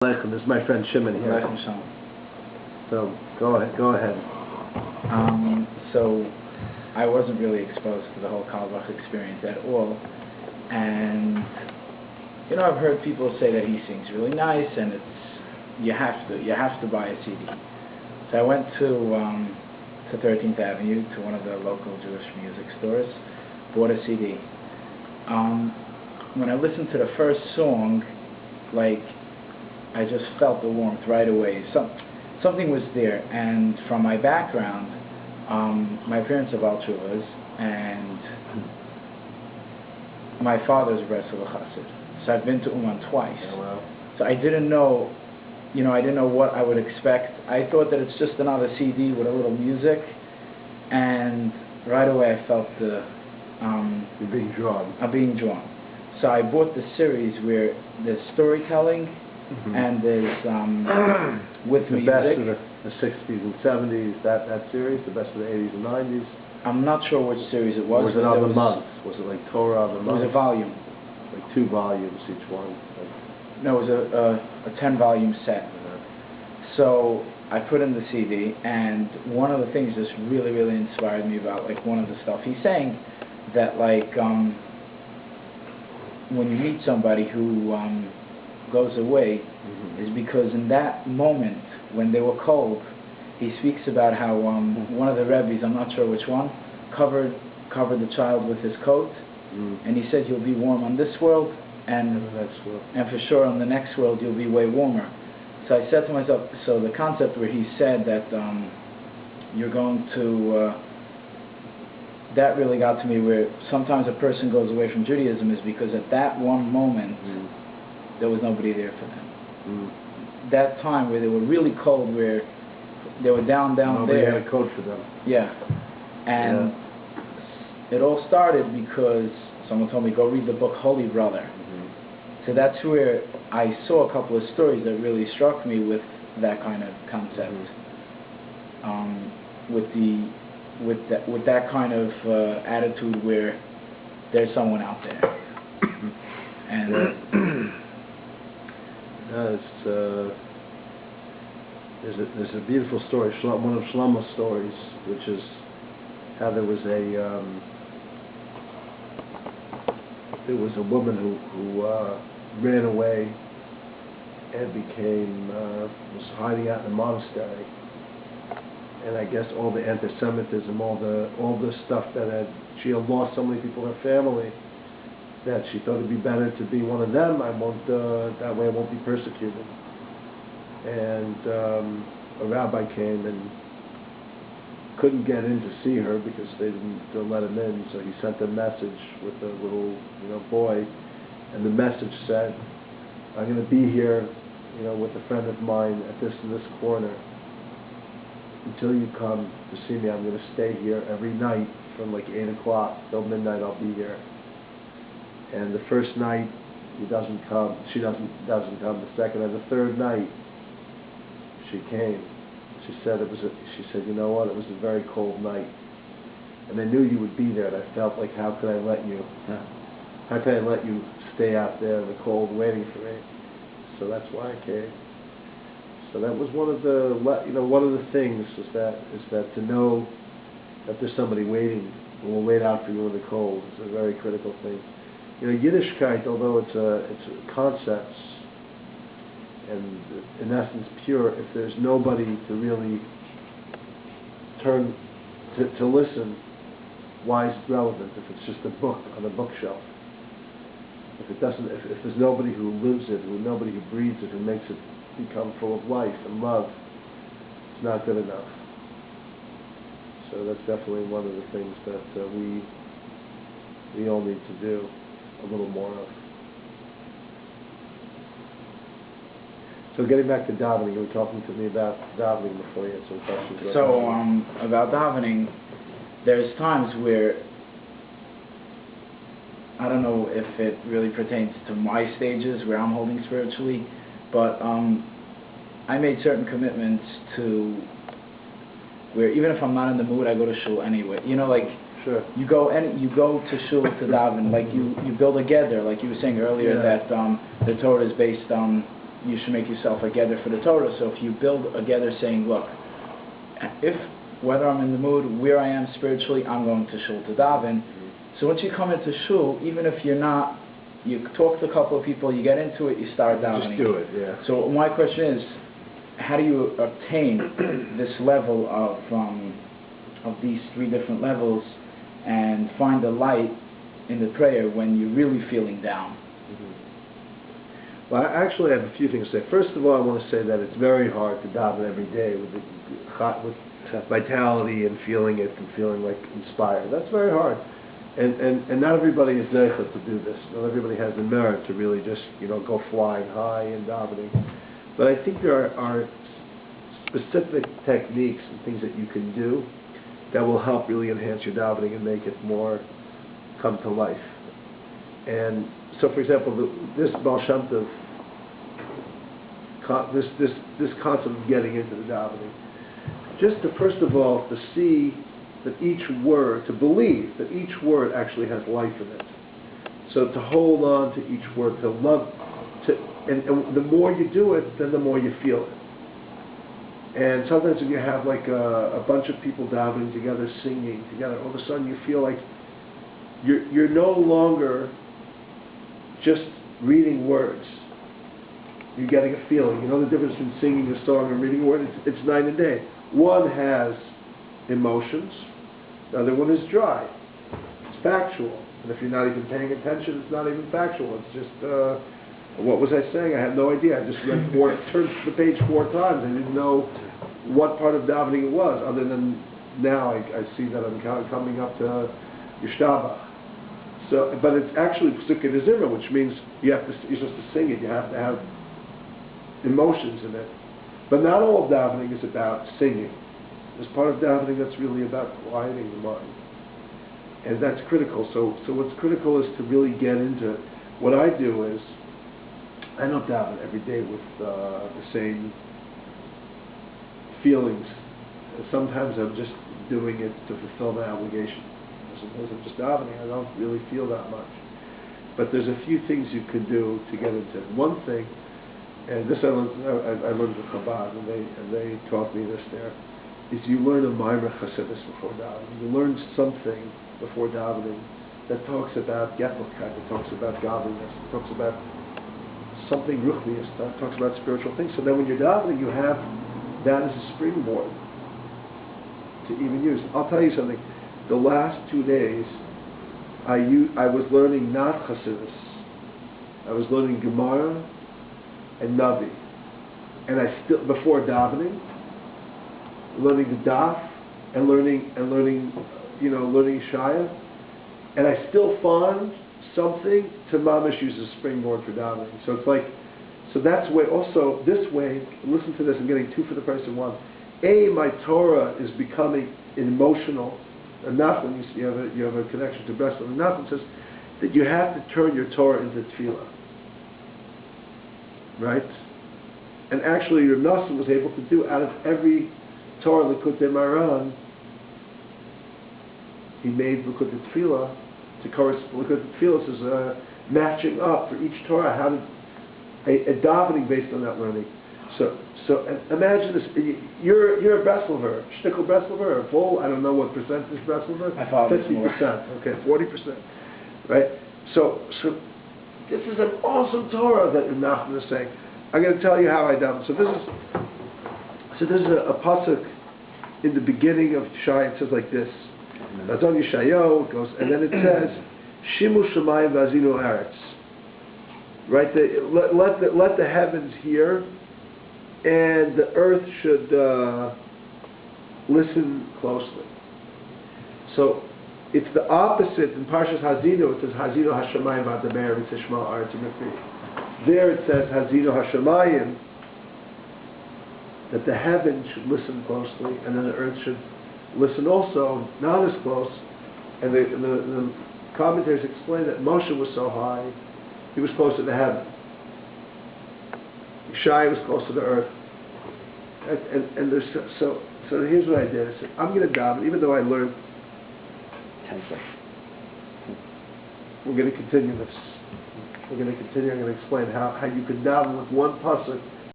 This is my friend Shimon here. So go ahead. So I wasn't really exposed to the whole Carlebach experience at all, and I've heard people say that he sings really nice, and you have to buy a CD. So I went to 13th Avenue to one of the local Jewish music stores, bought a CD. When I listened to the first song, I just felt the warmth right away. Something was there, and from my background, my parents are Baal Tshuvas, and my father's a Breslov Chassid. So I've been to Uman twice. Oh, wow. So I didn't know, I didn't know what I would expect. I thought that it's just another CD with a little music, and right away I felt You're being drawn. I'm being drawn. So I bought the series where there's storytelling. And there's with the music. Best of the 60s and 70s, that series, the best of the 80s and 90s. I'm not sure which series it was. Or was it on the month? Was it like Torah on the month? It was a volume. Like 2 volumes each one. No, it was a 10-volume set. So I put in the CD, and one of the things just really, really inspired me about one of the stuff he's saying, that when you meet somebody who goes away, is because in that moment when they were cold, he speaks about how one of the Rabbis, I'm not sure which one, covered the child with his coat, and he said you'll be warm on this world, and the next world, and for sure on the next world you'll be way warmer. So I said to myself, so the concept where he said that you're going to that really got to me, where sometimes a person goes away from Judaism is because at that one moment there was nobody there for them. That time where they were really cold, where they were down nobody there. Nobody had a coat for them. Yeah. And it all started because someone told me, go read the book Holy Brother. So that's where I saw a couple of stories that really struck me with that kind of concept. With that kind of attitude where there's someone out there. And there's a beautiful story, one of Shlomo's stories, which is how there was a woman who ran away and was hiding out in a monastery, and I guess all the anti-Semitism, all the stuff she had lost so many people in her family, that she thought it'd be better to be one of them. That way I won't be persecuted. And a rabbi came and couldn't get in to see her because they didn't let him in. So he sent a message with a little boy, and the message said, "I'm going to be here, with a friend of mine at this and this corner. Until you come to see me, I'm going to stay here every night from 8 o'clock till midnight. I'll be here." And the first night he doesn't come, she doesn't come. The second and the third night she came. She said she said, "You know what? It was a very cold night, and I knew you would be there. And I felt like, how could I let you stay out there in the cold waiting for me? So that's why I came." So that was one of the things is that to know that there's somebody waiting who will wait out for you in the cold is a very critical thing. Yiddishkeit, although it's concepts and in essence pure, if there's nobody to really turn to listen, why is it relevant? If it's just a book on a bookshelf, if there's nobody who lives it, nobody who breathes it, who makes it become full of life and love, it's not good enough. So that's definitely one of the things that we all need to do a little more of. So getting back to davening, you were talking to me about davening before you had some questions. About davening, there's times where, I don't know if it really pertains to my stages where I'm holding spiritually, but I made certain commitments to where even if I'm not in the mood, I go to shul anyway. Sure. You go to shul to daven, you build a gather, like you were saying earlier, that the Torah is based on you should make yourself a gather for the Torah. So if you build a gather saying, look, whether I'm in the mood, where I am spiritually, I'm going to shul to daven. So once you come into shul, even if you're not, you talk to a couple of people, you get into it, you start davening. Just do it, yeah. So my question is, how do you obtain this level of these three different levels and find the light in the prayer when you're really feeling down? Well, I actually have a few things to say. First of all, I want to say that it's very hard to daven every day with vitality and feeling it and feeling like inspired. That's very hard. And not everybody is zeicha to do this. Not everybody has the merit to really just, go flying high in davening. But I think there are specific techniques and things that you can do that will help really enhance your davening and make it more come to life. And so, for example, this Baal Shem Tov, this concept of getting into the davening, just to first of all to see that each word, to believe that each word actually has life in it. So to hold on to each word, to love, and the more you do it, then the more you feel it. And sometimes when you have like a bunch of people davening together, singing together, all of a sudden you feel like you're no longer just reading words. You're getting a feeling. You know the difference between singing a song and reading a word? It's night and day. One has emotions, the other one is dry. It's factual. And if you're not even paying attention, it's not even factual. It's just, what was I saying? I had no idea. I just read turned the page 4 times. I didn't know what part of davening it was, other than now I see that I'm coming up to Yishtabach. So, but it's actually Psukkah Zimra, which means you're supposed to sing it. You have to have emotions in it. But not all of davening is about singing. There's part of davening that's really about quieting the mind. And that's critical. So what's critical is to really get into it. What I do is, I don't daven every day with the same feelings. Sometimes I'm just doing it to fulfill my obligation. Sometimes I'm just davening. I don't really feel that much. But there's a few things you can do to get into it. One thing, and this I learned with Chabad, and they taught me this there, is you learn a Maimer Chassidus before davening. You learn something before davening that talks about Getlichkeit, that talks about godliness, that talks about something ruchnius, that talks about spiritual things. So then when you're davening, you have that as a springboard to even use. I'll tell you something. The last 2 days, I was learning not Chassidus. I was learning Gemara and Navi. And I still, before davening, learning the Daf and learning Shaya, and I still find something to mamish use as a springboard for davening. So it's like, so that's way. Also, this way, listen to this. I'm getting 2 for the price of 1. My Torah is becoming emotional. And Naftali, you have a connection to Breslov. And Naftali says that you have to turn your Torah into tefillah, right? And actually, your Nasa was able to do out of every Torah Likutei Maran, he made Likutei Tefillah to correspond. Likutei Tefillah is a matching up for each Torah, how to a davening based on that learning. So imagine this. You're a Breslover, shtickle Breslover, a full. I don't know what percentage Breslover. 50%. Okay, 40%. Right. So this is an awesome Torah that Nachman is saying. I'm going to tell you how I daven. So this is a pasuk in the beginning of Shai. It says like this. That's on Yeshayahu. It goes, and then it says, "Shimu Shemayim Vazinu Eretz." Right. Let the heavens hear, and the earth should listen closely. So it's the opposite in Parshas Hazinu. It says Hazinu Hashemayim V'Adaber V'Tishma Aretz U'Mifri. There it says Hazinu Hashemayim, that the heavens should listen closely, and then the earth should listen also, not as close. And the commentators explain that Moshe was so high, he was close to the heaven. Shai was close to the earth. And there's so here's what I did. I said, I'm going to daven, even though I learned 10 seconds. We're going to continue this. We're going to continue. I'm going to explain how you could daven with one pasuk